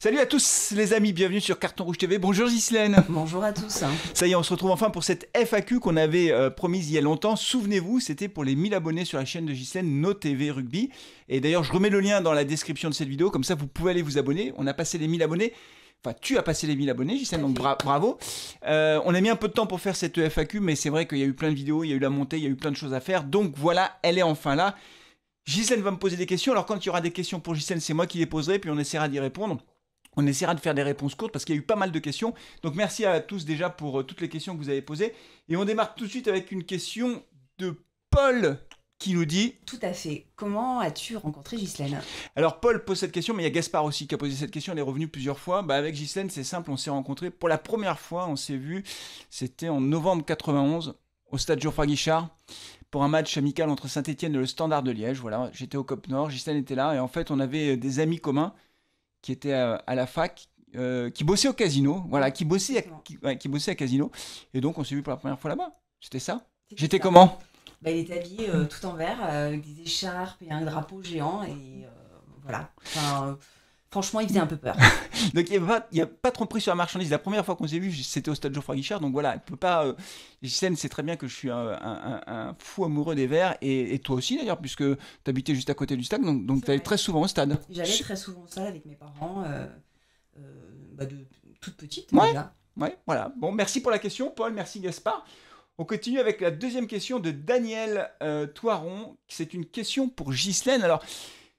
Salut à tous les amis, bienvenue sur Carton Rouge TV. Bonjour Ghislaine. Bonjour à tous. Ça y est, on se retrouve enfin pour cette FAQ qu'on avait promise il y a longtemps. Souvenez-vous, c'était pour les 1000 abonnés sur la chaîne de Ghislaine, No TV Rugby. Et d'ailleurs, je remets le lien dans la description de cette vidéo, comme ça vous pouvez aller vous abonner. On a passé les 1000 abonnés. Enfin, tu as passé les 1000 abonnés, Ghislaine, donc bravo. On a mis un peu de temps pour faire cette FAQ, mais c'est vrai qu'il y a eu plein de vidéos, il y a eu la montée, il y a eu plein de choses à faire. Donc voilà, elle est enfin là. Ghislaine va me poser des questions. Alors quand il y aura des questions pour Ghislaine, c'est moi qui les poserai, puis on essaiera d'y répondre. On essaiera de faire des réponses courtes parce qu'il y a eu pas mal de questions. Donc merci à tous déjà pour toutes les questions que vous avez posées. Et on démarre tout de suite avec une question de Paul qui nous dit... Tout à fait. Comment as-tu rencontré Ghislaine? Alors Paul pose cette question, mais il y a Gaspard aussi qui a posé cette question. Elle est revenue plusieurs fois. Avec Ghislaine, c'est simple, on s'est rencontrés. Pour la première fois, on s'est vu, c'était en novembre 91 au stade Geoffroy Guichard pour un match amical entre Saint-Etienne et le Standard de Liège. Voilà, j'étais au COP Nord, Ghislaine était là. Et en fait, on avait des amis communs qui était à la fac, qui bossait au casino, voilà, qui bossait à casino, et donc on s'est vu pour la première fois là-bas. C'était ça. J'étais ça. comment? Il était habillé tout en vert, avec des écharpes et un drapeau géant, et voilà. Enfin, franchement, il faisait un peu peur. Donc il n'y a pas trop pris sur la marchandise. La première fois qu'on s'est vu, c'était au stade Geoffroy Guichard, donc voilà, elle peut pas... Ghislaine sait très bien que je suis un fou amoureux des verts, et toi aussi d'ailleurs, puisque tu habitais juste à côté du stade, donc tu allais très souvent au stade. J'allais très souvent au stade avec mes parents, de toute petite Ouais. déjà. Ouais, voilà. Bon, merci pour la question, Paul, merci Gaspard. On continue avec la deuxième question de Daniel Toiron. C'est une question pour Ghislaine. Alors,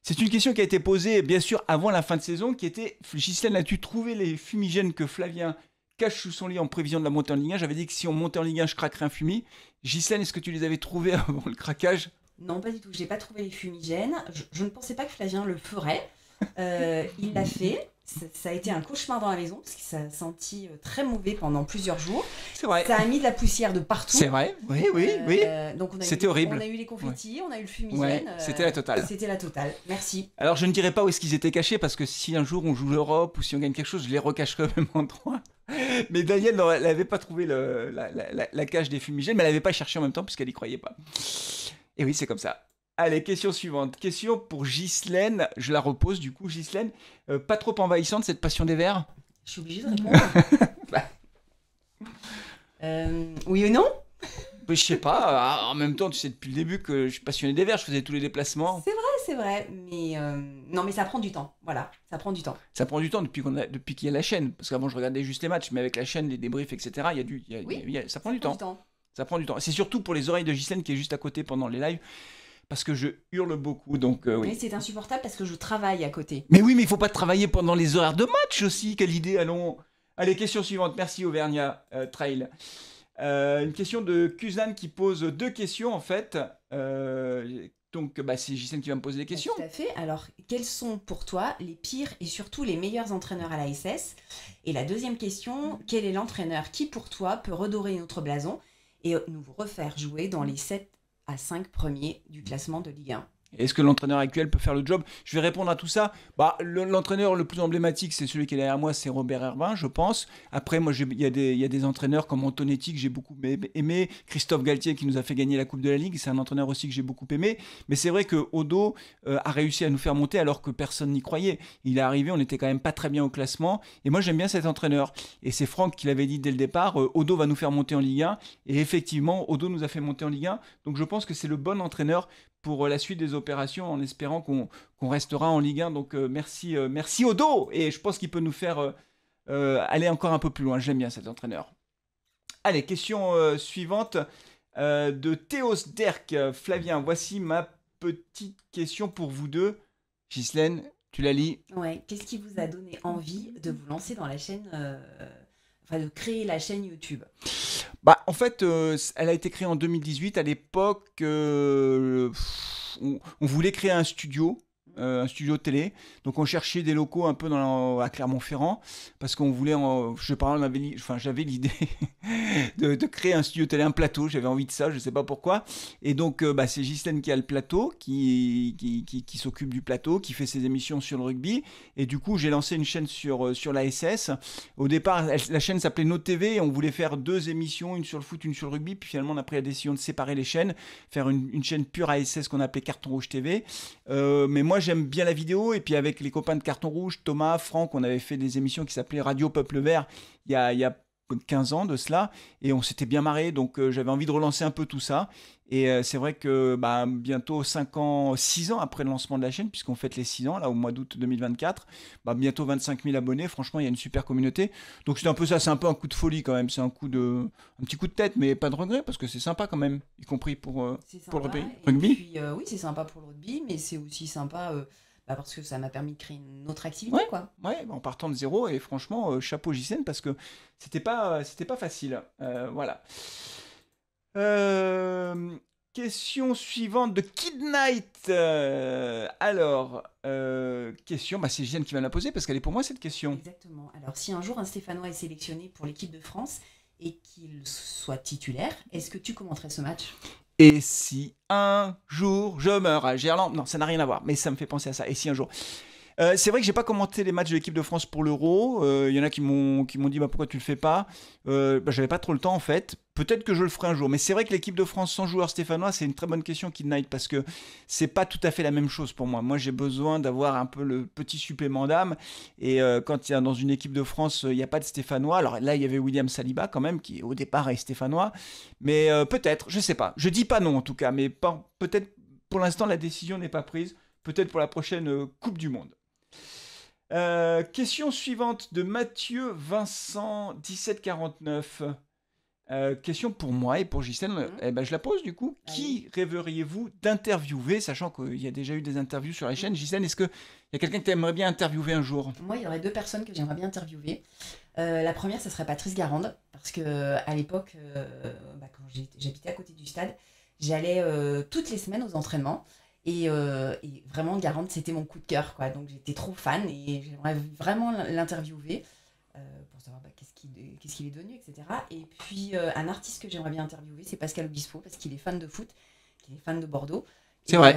c'est une question qui a été posée, bien sûr, avant la fin de saison, qui était, Ghislaine, as-tu trouvé les fumigènes que Flavien cache sous son lit en prévision de la montée en Ligue 1? J'avais dit que si on montait en Ligue 1, je craquerais un fumi. Ghislaine, est-ce que tu les avais trouvés avant le craquage? Non, pas du tout. J'ai pas trouvé les fumigènes. Je ne pensais pas que Flavien le ferait. Il l'a fait. Ça a été un cauchemar dans la maison parce qu'il s'est senti très mauvais pendant plusieurs jours. C'est vrai. Ça a mis de la poussière de partout. C'est vrai, oui. Donc c'était horrible. On a eu les confettis, on a eu le fumigène. Ouais, c'était la totale. C'était la totale. Merci. Alors je ne dirais pas où est-ce qu'ils étaient cachés parce que si un jour on joue l'Europe ou si on gagne quelque chose, je les recacherai au même endroit. Mais Danielle n'avait pas trouvé la cache des fumigènes, mais elle n'avait pas cherché en même temps puisqu'elle n'y croyait pas. Et oui, c'est comme ça. Allez, question suivante. Question pour Ghislaine. Je la repose du coup, Ghislaine. Pas trop envahissante cette passion des verts? Je suis obligée de répondre. Oui ou non? Je sais pas. En même temps, tu sais depuis le début que je suis passionné des verts. Je faisais tous les déplacements. C'est vrai. Mais non, mais ça prend du temps. Voilà, ça prend du temps. Ça prend du temps depuis qu'il y a la chaîne. Parce qu'avant, je regardais juste les matchs, mais avec la chaîne, les débriefs, etc. Ça prend du temps. Ça prend du temps. C'est surtout pour les oreilles de Ghislaine qui est juste à côté pendant les lives. Parce que je hurle beaucoup, donc oui. Mais c'est insupportable parce que je travaille à côté. Mais oui, mais il faut pas travailler pendant les horaires de match aussi. Quelle idée, allons. Allez, question suivante. Merci Auvergnat Trail. Une question de Kuzan qui pose deux questions en fait. Donc c'est Ghislaine qui va me poser des questions. Tout à fait. Alors, quels sont pour toi les pires et surtout les meilleurs entraîneurs à la SS? Et la deuxième question, quel est l'entraîneur qui pour toi peut redorer notre blason et nous refaire jouer dans les 7 à 5 premiers du classement de Ligue 1? Est-ce que l'entraîneur actuel peut faire le job? Je vais répondre à tout ça. L'entraîneur le plus emblématique, c'est celui qui est derrière moi, c'est Robert Herbin, je pense. Après, moi, il y a des entraîneurs comme Antonetti que j'ai beaucoup aimé. Christophe Galtier qui nous a fait gagner la Coupe de la Ligue, c'est un entraîneur aussi que j'ai beaucoup aimé. Mais c'est vrai que Odo a réussi à nous faire monter alors que personne n'y croyait. Il est arrivé, on n'était quand même pas très bien au classement. Et moi, j'aime bien cet entraîneur. Et c'est Franck qui l'avait dit dès le départ, Odo va nous faire monter en Ligue 1. Et effectivement, Odo nous a fait monter en Ligue 1. Donc je pense que c'est le bon entraîneur pour la suite des opérations en espérant qu'on restera en Ligue 1. Donc merci Odo. Et je pense qu'il peut nous faire aller encore un peu plus loin. J'aime bien cet entraîneur. Allez, question suivante de Théos Derk. Flavien, voici ma petite question pour vous deux. Ghislaine, tu la lis? Ouais. Qu'est-ce qui vous a donné envie de vous lancer dans la chaîne, de créer la chaîne YouTube? En fait, elle a été créée en 2018. À l'époque, on voulait créer un studio télé. Donc on cherchait des locaux un peu à Clermont-Ferrand parce qu'on voulait, j'avais l'idée de créer un studio télé, un plateau. J'avais envie de ça, je ne sais pas pourquoi. Et donc c'est Ghislaine qui a le plateau, qui s'occupe du plateau, qui fait ses émissions sur le rugby. Et du coup, j'ai lancé une chaîne sur la SS. Au départ, la chaîne s'appelait No TV. Et on voulait faire deux émissions, une sur le foot, une sur le rugby. Puis finalement, on a pris la décision de séparer les chaînes, faire une chaîne pure ASS qu'on appelait Carton Rouge TV. Mais moi, j'aime bien la vidéo. Et puis, avec les copains de Carton Rouge, Thomas, Franck, on avait fait des émissions qui s'appelaient Radio Peuple Vert il y a 15 ans de cela. Et on s'était bien marré. Donc, j'avais envie de relancer un peu tout ça. Et c'est vrai que bientôt 6 ans après le lancement de la chaîne, puisqu'on fête les 6 ans, là, au mois d'août 2024, bientôt 25 000 abonnés. Franchement, il y a une super communauté. Donc, c'est un peu ça. C'est un peu un coup de folie quand même. C'est un petit coup de tête, mais pas de regret, parce que c'est sympa quand même, y compris pour le rugby. Puis, oui, c'est sympa pour le rugby, mais c'est aussi sympa parce que ça m'a permis de créer une autre activité. Ouais, en partant de zéro. Et franchement, chapeau Ghislaine, parce que c'était pas facile. Voilà. Question suivante de Kid Knight. Question, c'est Ghislaine qui va la poser parce qu'elle est pour moi cette question. Exactement. Alors, si un jour un Stéphanois est sélectionné pour l'équipe de France et qu'il soit titulaire, est-ce que tu commenterais ce match ? Et si un jour je meurs à Gerland ? Non, ça n'a rien à voir, mais ça me fait penser à ça. Et si un jour... c'est vrai que j'ai pas commenté les matchs de l'équipe de France pour l'Euro. Il y en a qui m'ont dit pourquoi tu le fais pas. J'avais pas trop le temps en fait. Peut-être que je le ferai un jour. Mais c'est vrai que l'équipe de France sans joueur stéphanois, c'est une très bonne question, Kid Knight, parce que c'est pas tout à fait la même chose pour moi. Moi, j'ai besoin d'avoir un peu le petit supplément d'âme. Et quand il y a dans une équipe de France, il n'y a pas de stéphanois. Alors là, il y avait William Saliba quand même, qui au départ est stéphanois. Mais peut-être, je sais pas. Je dis pas non en tout cas, mais peut-être pour l'instant la décision n'est pas prise. Peut-être pour la prochaine Coupe du Monde. Question suivante de Mathieu Vincent 1749. Question pour moi et pour Ghislaine. Je la pose du coup. Qui rêveriez-vous d'interviewer, sachant qu'il y a déjà eu des interviews sur la chaîne. Ghislaine, est-ce qu'il y a quelqu'un que tu aimerais bien interviewer un jour ? Moi, il y aurait 2 personnes que j'aimerais bien interviewer. La première, ce serait Patrice Garande, parce qu'à l'époque, quand j'habitais à côté du stade, j'allais toutes les semaines aux entraînements. Et vraiment, Garande, c'était mon coup de cœur, quoi. Donc j'étais trop fan et j'aimerais vraiment l'interviewer pour savoir qu'est-ce qu'il est devenu, etc. Et puis un artiste que j'aimerais bien interviewer, c'est Pascal Obispo, parce qu'il est fan de foot, qu'il est fan de Bordeaux. C'est vrai.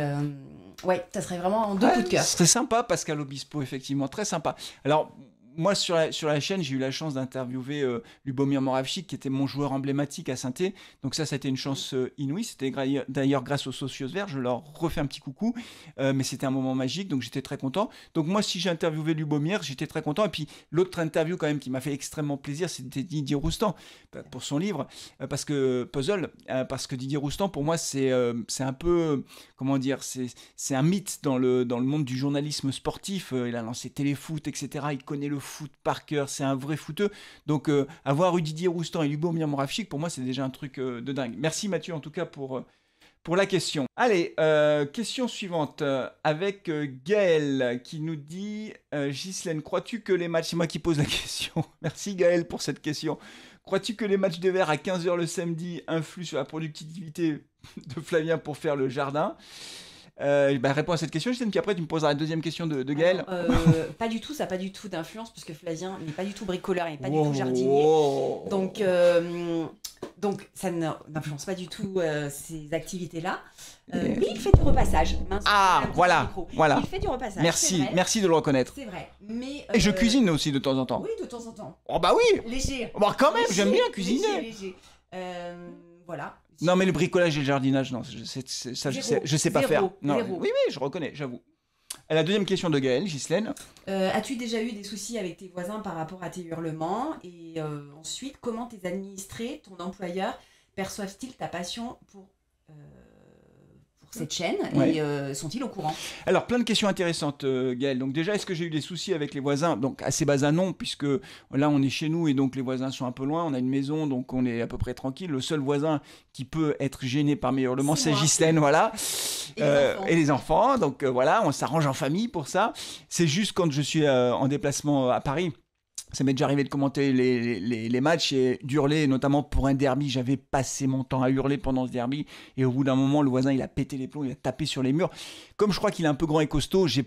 Ouais, ça serait vraiment 2 coups de cœur. Ce serait sympa, Pascal Obispo, effectivement, très sympa. Alors, moi, sur la chaîne, j'ai eu la chance d'interviewer Lubomir Moravchik, qui était mon joueur emblématique à Saint-Étienne. Donc ça a été une chance inouïe. C'était d'ailleurs grâce aux Sociosverts. Je leur refais un petit coucou. Mais c'était un moment magique, donc j'étais très content. Donc moi, si j'ai interviewé Lubomir, j'étais très content. Et puis, l'autre interview quand même qui m'a fait extrêmement plaisir, c'était Didier Roustan, pour son livre, parce que Didier Roustan, pour moi, c'est un peu, comment dire, c'est un mythe dans le monde du journalisme sportif. Il a lancé Téléfoot, etc. Il connaît le foot par cœur, c'est un vrai footeux. Donc avoir eu Didier Roustan et Lubomir Moravchik, pour moi c'est déjà un truc de dingue. Merci Mathieu en tout cas pour la question. Allez, question suivante avec Gaël qui nous dit Ghislaine, crois-tu que les matchs... C'est moi qui pose la question. Merci Gaël pour cette question. Crois-tu que les matchs de verre à 15h le samedi influent sur la productivité de Flavien pour faire le jardin ? Réponds à cette question, Ghislaine, puis après tu me poseras la deuxième question de Gaël. Pas du tout, ça n'a pas du tout d'influence, puisque Flavien n'est pas du tout bricoleur, il n'est pas du tout jardinier. Donc ça n'influence pas du tout ces activités-là. Mais il fait du repassage. Voilà. Il fait du repassage. Merci de le reconnaître. C'est vrai. Mais, et je cuisine aussi de temps en temps. Oui, de temps en temps. Oh bah oui. Léger. Quand même, j'aime bien cuisiner. Léger. Voilà. Non, mais le bricolage et le jardinage, non, je sais pas faire. Non, oui, je reconnais, j'avoue. La deuxième question de Gaël, Ghislaine. As-tu déjà eu des soucis avec tes voisins par rapport à tes hurlements ? Et ensuite, comment tes administrés, ton employeur, perçoivent-ils ta passion pour cette chaîne et sont-ils au courant ? Alors, plein de questions intéressantes, Gaël. Donc déjà, est-ce que j'ai eu des soucis avec les voisins ? Donc, assez bas non, puisque là, on est chez nous et donc les voisins sont un peu loin. On a une maison, donc on est à peu près tranquille. Le seul voisin qui peut être gêné par mes hurlements, c'est Ghislaine, voilà. Et les enfants. Donc voilà, on s'arrange en famille pour ça. C'est juste quand je suis en déplacement à Paris. Ça m'est déjà arrivé de commenter les matchs et d'hurler, notamment pour un derby. J'avais passé mon temps à hurler pendant ce derby. Et au bout d'un moment, le voisin, il a pété les plombs, il a tapé sur les murs. Comme je crois qu'il est un peu grand et costaud, j'ai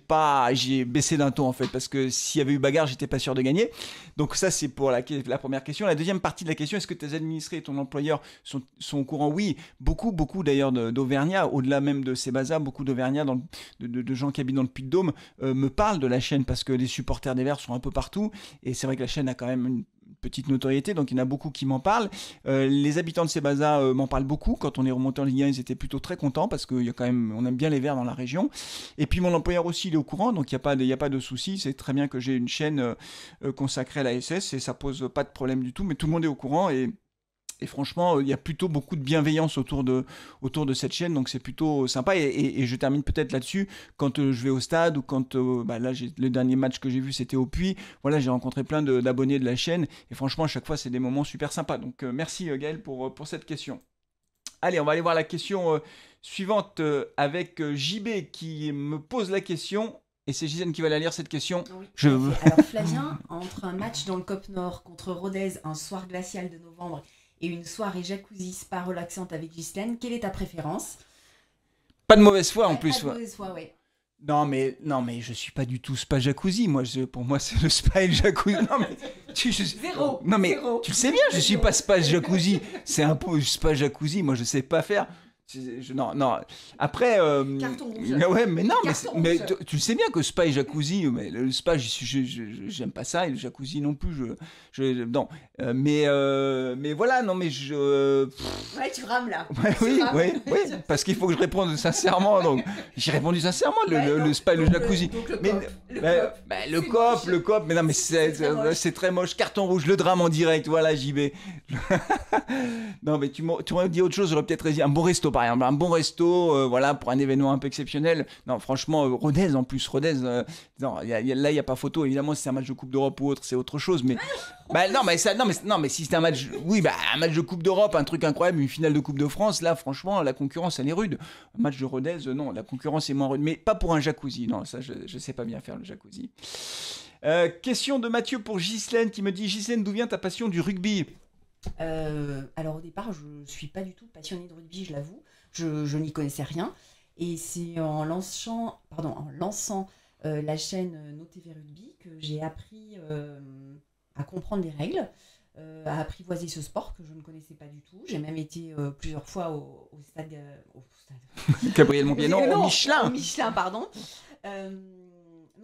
baissé d'un ton en fait. Parce que s'il y avait eu bagarre, j'étais pas sûr de gagner. Donc ça, c'est pour la première question. La deuxième partie de la question, est-ce que tes administrés et ton employeur sont au courant ? Oui, beaucoup d'ailleurs d'Auvergnat, au-delà même de ces bazars, beaucoup d'Auvergnat, de gens qui habitent dans le Puy-de-Dôme, me parlent de la chaîne parce que les supporters des Verts sont un peu partout. Et c'est vrai que la chaîne a quand même une petite notoriété, donc il y en a beaucoup qui m'en parlent. Les habitants de Sébaza m'en parlent beaucoup. Quand on est remonté en Ligue 1, ils étaient plutôt très contents parce qu'il y a quand même, on aime bien les Verts dans la région. Et puis mon employeur aussi, il est au courant, donc il n'y a pas de souci. C'est très bien que j'ai une chaîne consacrée à la SS et ça pose pas de problème du tout, mais tout le monde est au courant et franchement, il y a plutôt beaucoup de bienveillance autour de cette chaîne, donc c'est plutôt sympa. Et je termine peut-être là-dessus, quand je vais au stade ou quand, là, le dernier match que j'ai vu, c'était au Puy. Voilà, j'ai rencontré plein d'abonnés de la chaîne, et franchement, à chaque fois, c'est des moments super sympas. Donc merci Gaël pour cette question. Allez, on va aller voir la question suivante avec JB qui me pose la question. Et c'est Gisèle qui va la lire cette question. Oui. Alors Flavien, entre un match dans le COP Nord contre Rodez, un soir glacial de novembre, et une soirée jacuzzi spa relaxante avec Ghislaine, quelle est ta préférence? Pas de mauvaise foi en plus. Pas de mauvaise foi, oui. Non mais je suis pas du tout spa jacuzzi. Moi, pour moi, c'est le spa et le jacuzzi. Non mais zéro. Non mais zéro. tu le sais bien, je suis pas spa jacuzzi. C'est un peu spa jacuzzi. Moi, je sais pas faire. Non. Après. Carton rouge. Ouais, mais non, mais rouge. tu le sais bien que spa et jacuzzi, mais le spa, j'aime pas ça, et le jacuzzi non plus. Non. Mais voilà, non, mais Ouais, tu rames là. Ouais, oui, parce qu'il faut que je réponde sincèrement. Donc, j'ai répondu sincèrement, le spa et le jacuzzi. Le cop, mais non, mais c'est très moche. Carton rouge, le drame en direct, voilà, JB. Non, mais tu m'aurais dit autre chose, j'aurais peut-être dit un bon resto, par exemple. Un bon resto, voilà, pour un événement un peu exceptionnel. Non, franchement, Rodez en plus, non, là, il n'y a pas photo. Évidemment, si c'est un match de Coupe d'Europe ou autre, c'est autre chose. Mais, mais si c'est un match, un match de Coupe d'Europe, un truc incroyable, une finale de Coupe de France, là, franchement, la concurrence, elle est rude. Un match de Rodez, non, la concurrence est moins rude. Mais pas pour un jacuzzi. Non, ça, je sais pas bien faire le jacuzzi. Question de Mathieu pour Ghislaine qui me dit: Ghislaine, d'où vient ta passion du rugby? Alors au départ, je ne suis pas du tout passionnée de rugby, je l'avoue. Je n'y connaissais rien. Et c'est en lançant la chaîne NoTV Rugby que j'ai appris à comprendre les règles, à apprivoiser ce sport que je ne connaissais pas du tout. J'ai même été plusieurs fois au stade... Gabriel Montbianon, au Michelin. Au Michelin, pardon.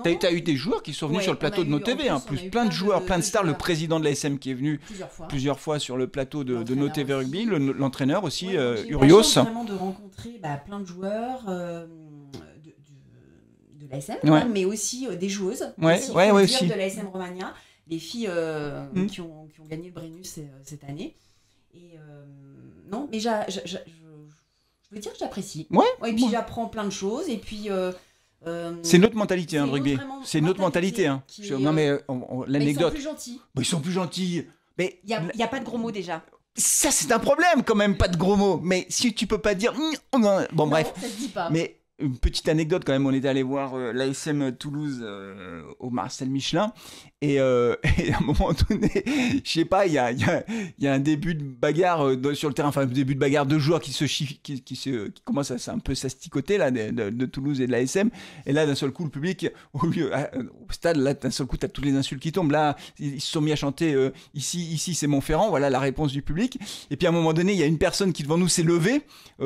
T'as eu des joueurs qui sont venus sur le plateau de NoTV, plus plein de joueurs, plein de stars. Le président de l'ASM qui est venu plusieurs fois sur le plateau de NoTV Rugby, l'entraîneur aussi, Urios. J'ai eu vraiment de rencontrer plein de joueurs de l'ASM, mais aussi des joueuses aussi. De l'ASM Romagna, des filles qui ont gagné le Brennus cette année. Et non, mais je veux dire que j'apprécie. Et puis j'apprends plein de choses, et puis... c'est notre mentalité, le rugby. C'est notre mentalité. Non, mais l'anecdote. Ils sont plus gentils. Ils sont plus gentils. Mais il y a pas de gros mots déjà. Ça, c'est un problème quand même, pas de gros mots. Mais si tu peux pas dire. Bon, bref. Ça se dit pas. Mais une petite anecdote quand même. On était allé voir l'ASM Toulouse au Marcel Michelin. Et à un moment donné, je sais pas, il y a un début de bagarre sur le terrain, enfin un début de bagarre de joueurs qui commencent à un peu s'asticoter là de Toulouse et de l'ASM. Et là d'un seul coup le public au stade, là d'un seul coup t'as toutes les insultes qui tombent. Là ils se sont mis à chanter ici c'est Montferrand, voilà la réponse du public. Et puis à un moment donné il y a une personne qui devant nous s'est levée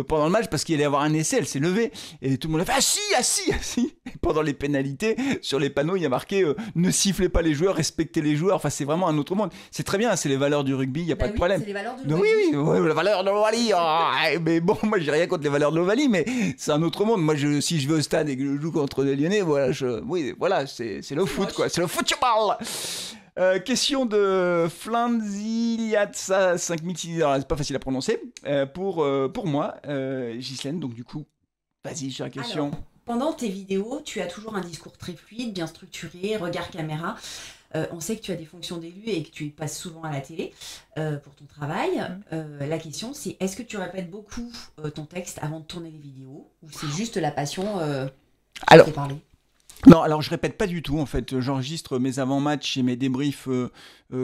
pendant le match parce qu'il allait y avoir un essai, elle s'est levée et tout le monde a fait assis. Et pendant les pénalités sur les panneaux il y a marqué ne sifflez pas les joueurs, respecter les joueurs, enfin c'est vraiment un autre monde. C'est très bien, c'est les valeurs du rugby, il n'y a pas de problème. C'est les valeurs de l'Ovalie. Oui, la valeur de l'Ovalie. Mais bon, moi j'ai rien contre les valeurs de l'Ovalie, mais c'est un autre monde. Moi si je vais au stade et que je joue contre des Lyonnais, voilà, c'est le foot, quoi. C'est le football. Question de Flanziliatsa 5006, c'est pas facile à prononcer. Pour moi, Ghislaine, donc du coup, vas-y sur la question. Alors, pendant tes vidéos, tu as toujours un discours très fluide, bien structuré, regard caméra. On sait que tu as des fonctions d'élu et que tu passes souvent à la télé pour ton travail. La question, c'est est-ce que tu répètes beaucoup ton texte avant de tourner les vidéos ou c'est juste la passion qui fait parler? Non, alors je répète pas du tout en fait, j'enregistre mes avant-matchs et mes débriefs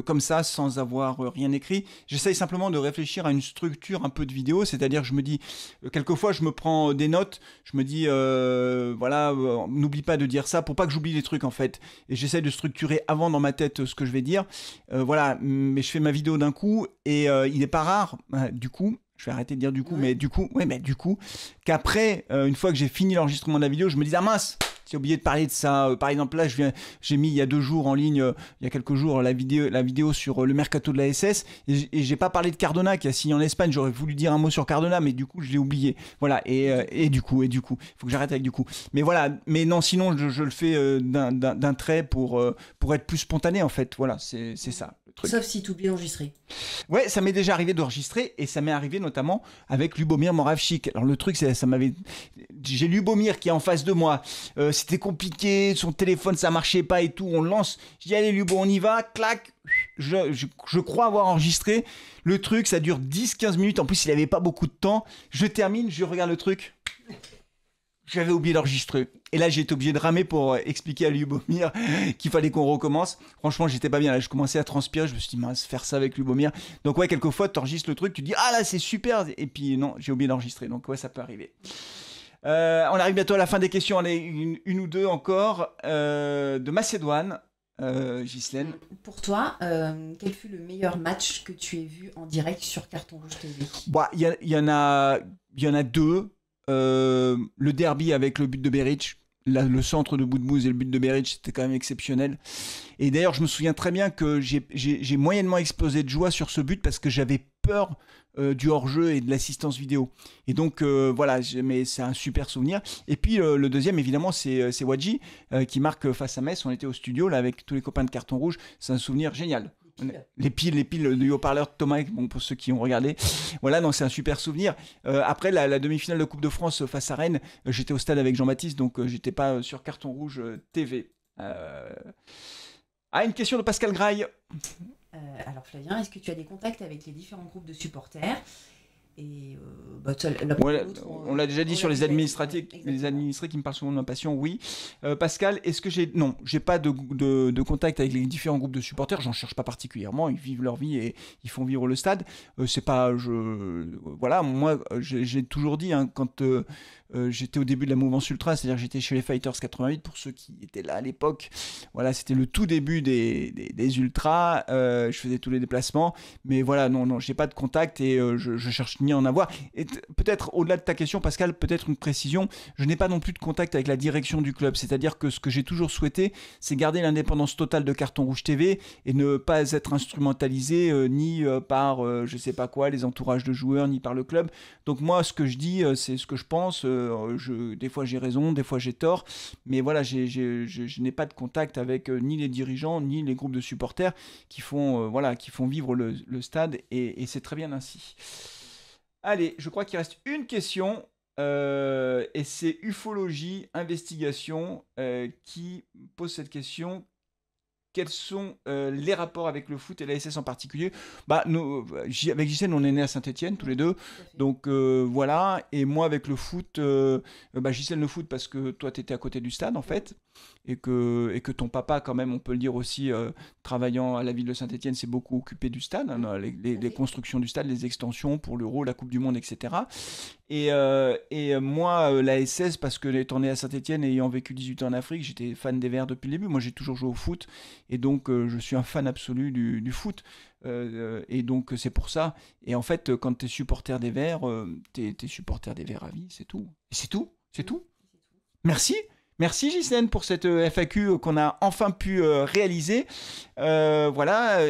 comme ça sans avoir rien écrit. J'essaye simplement de réfléchir à une structure un peu de vidéo, c'est-à-dire que je me dis, quelquefois je me prends des notes, je me dis n'oublie pas de dire ça pour pas que j'oublie des trucs en fait. Et j'essaye de structurer avant dans ma tête ce que je vais dire, mais je fais ma vidéo d'un coup et il est pas rare, du coup, je vais arrêter de dire du coup, mais du coup, qu'après, une fois que j'ai fini l'enregistrement de la vidéo, je me dis ah mince, j'ai oublié de parler de ça. Par exemple, là, j'ai mis il y a 2 jours en ligne, il y a quelques jours, la vidéo sur le mercato de la SS. Et j'ai pas parlé de Cardona qui a signé en Espagne. J'aurais voulu dire un mot sur Cardona, mais du coup, je l'ai oublié. Voilà. Et du coup, il faut que j'arrête avec du coup. Mais voilà. Mais non, sinon, je le fais d'un trait pour être plus spontané, en fait. Voilà, c'est ça. Sauf si tu oublies d'enregistrer. Ouais, ça m'est déjà arrivé d'enregistrer et ça m'est arrivé notamment avec Lubomir Moravchik. Alors le truc, j'ai Lubomir qui est en face de moi. C'était compliqué, son téléphone ça marchait pas et tout. On le lance. Je dis allez Lubo, on y va. Clac. Je crois avoir enregistré. Le truc, ça dure 10-15 minutes. En plus, il avait pas beaucoup de temps. Je termine, je regarde le truc. J'avais oublié d'enregistrer. Et là, j'ai été obligé de ramer pour expliquer à Lubomir qu'il fallait qu'on recommence. Franchement, j'étais pas bien. Là, je commençais à transpirer. Je me suis dit, mince, faire ça avec Lubomir. Donc, ouais, quelquefois, tu enregistres le truc. Tu dis, ah là, c'est super. Et puis, non, j'ai oublié d'enregistrer. Donc, ouais, ça peut arriver. On arrive bientôt à la fin des questions. Allez, une ou deux encore. De Macédoine, Ghislaine. Pour toi, quel fut le meilleur match que tu aies vu en direct sur Carton Rouge TV? Bah, il y en a 2. Le derby avec le but de Beric, le centre de Boudbouz et le but de Beric, c'était quand même exceptionnel. Et d'ailleurs, je me souviens très bien que j'ai moyennement explosé de joie sur ce but parce que j'avais peur du hors-jeu et de l'assistance vidéo. Et donc, voilà, mais c'est un super souvenir. Et puis, le deuxième, évidemment, c'est Wadji qui marque face à Metz. On était au studio là avec tous les copains de Carton Rouge. C'est un souvenir génial. Les piles du haut-parleur de Thomas, bon, pour ceux qui ont regardé. Voilà, donc c'est un super souvenir. Après la demi-finale de Coupe de France face à Rennes, j'étais au stade avec Jean-Baptiste, donc j'étais pas sur Carton Rouge TV. Une question de Pascal Graille. Alors Flavien, est-ce que tu as des contacts avec les différents groupes de supporters? Et on l'a déjà dit sur les administrés qui me parlent souvent de ma passion, oui. Pascal, est-ce que j'ai pas de contact avec les différents groupes de supporters, j'en cherche pas particulièrement, ils vivent leur vie et ils font vivre le stade. Voilà, moi j'ai toujours dit quand j'étais au début de la mouvance ultra, c'est-à-dire que j'étais chez les Fighters 88 pour ceux qui étaient là à l'époque. Voilà, c'était le tout début des ultras. Je faisais tous les déplacements, mais voilà, non, j'ai pas de contact et je cherche ni à en avoir. Et peut-être au-delà de ta question, Pascal, peut-être une précision. Je n'ai pas non plus de contact avec la direction du club. C'est-à-dire que ce que j'ai toujours souhaité, c'est garder l'indépendance totale de Carton Rouge TV et ne pas être instrumentalisé ni par je sais pas quoi, les entourages de joueurs, ni par le club. Donc moi, ce que je dis, c'est ce que je pense. Des fois j'ai raison, des fois j'ai tort, mais voilà, je n'ai pas de contact avec ni les dirigeants ni les groupes de supporters qui font vivre le stade et c'est très bien ainsi. Allez, je crois qu'il reste une question et c'est Ufologie Investigation qui pose cette question. Quels sont les rapports avec le foot et la SS en particulier? Avec Ghislaine, on est nés à Saint-Etienne, tous les deux. Donc voilà. Et moi, avec le foot, Ghislaine, le foot, parce que toi, tu étais à côté du stade, en fait. Et que ton papa, quand même, on peut le dire aussi, travaillant à la ville de Saint-Etienne, s'est beaucoup occupé du stade, hein, les constructions du stade, les extensions pour l'Euro, la Coupe du Monde, etc. Et moi, la SS, parce que étant né à Saint-Etienne et ayant vécu 18 ans en Afrique, j'étais fan des Verts depuis le début. Moi, j'ai toujours joué au foot. Et donc, je suis un fan absolu du foot. Et donc, c'est pour ça. Et en fait, quand tu es supporter des Verts, tu es supporter des Verts à vie, c'est tout. Et c'est tout. C'est tout. Merci. Merci Ghislaine pour cette FAQ qu'on a enfin pu réaliser. Voilà,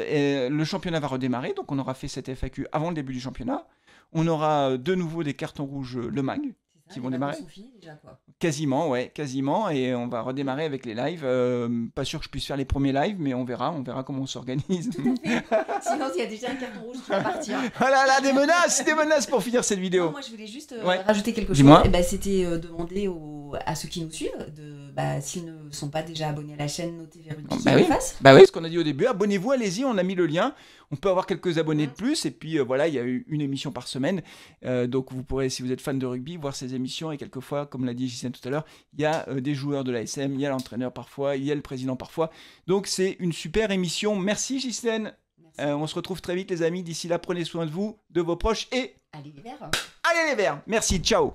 le championnat va redémarrer. Donc, on aura fait cette FAQ avant le début du championnat. On aura de nouveau des cartons rouges Le Mag qui vont démarrer. Déjà, quoi. Quasiment, et on va redémarrer avec les lives. Pas sûr que je puisse faire les premiers lives, mais on verra comment on s'organise. Tout à fait. Sinon, il y a déjà un carton rouge qui va partir. Voilà, là, des menaces pour finir cette vidéo. Non, moi, je voulais juste rajouter quelque chose. Dis-moi. C'était demander à ceux qui nous suivent, s'ils ne sont pas déjà abonnés à la chaîne, notez Véronique qui le fasse. Bah oui, ce qu'on a dit au début, abonnez-vous, allez-y, on a mis le lien. On peut avoir quelques abonnés de plus, et puis voilà, il y a eu une émission par semaine. Donc vous pourrez, si vous êtes fan de rugby, voir ces émissions, et quelquefois, comme l'a dit Ghislaine tout à l'heure, il y a des joueurs de l'ASM, il y a l'entraîneur parfois, il y a le président parfois. Donc c'est une super émission. Merci Ghislaine. On se retrouve très vite les amis. D'ici là, prenez soin de vous, de vos proches et... Allez les Verts. Allez les Verts. Merci, ciao.